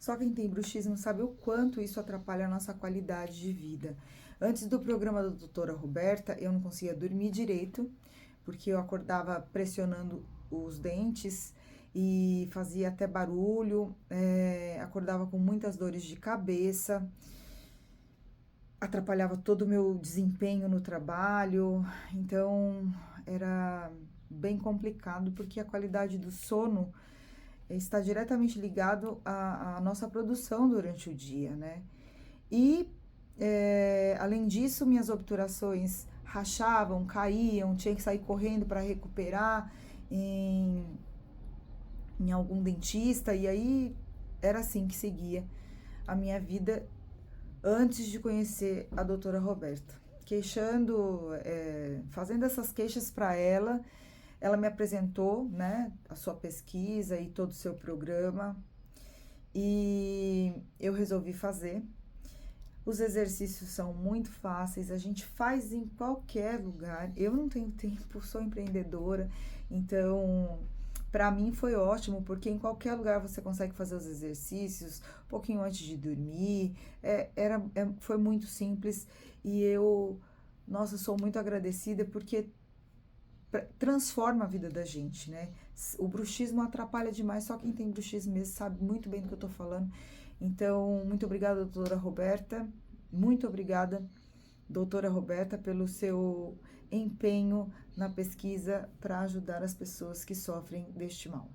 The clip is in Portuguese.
Só quem tem bruxismo sabe o quanto isso atrapalha a nossa qualidade de vida. Antes do programa da doutora Roberta, eu não conseguia dormir direito, porque eu acordava pressionando os dentes e fazia até barulho, acordava com muitas dores de cabeça, atrapalhava todo o meu desempenho no trabalho, então era bem complicado, porque a qualidade do sono está diretamente ligado à nossa produção durante o dia, né? E, além disso, minhas obturações rachavam, caíam, tinha que sair correndo para recuperar em algum dentista, e aí era assim que seguia a minha vida antes de conhecer a doutora Roberta. Fazendo essas queixas para ela me apresentou, né, a sua pesquisa e todo o seu programa, e eu resolvi fazer. Os exercícios são muito fáceis, a gente faz em qualquer lugar. Eu não tenho tempo, sou empreendedora, então para mim foi ótimo, porque em qualquer lugar você consegue fazer os exercícios, um pouquinho antes de dormir. Foi muito simples e nossa, sou muito agradecida porque transforma a vida da gente, né? O bruxismo atrapalha demais, só quem tem bruxismo mesmo sabe muito bem do que eu tô falando. Então, muito obrigada, doutora Roberta. Muito obrigada, doutora Roberta, pelo seu empenho na pesquisa para ajudar as pessoas que sofrem deste mal.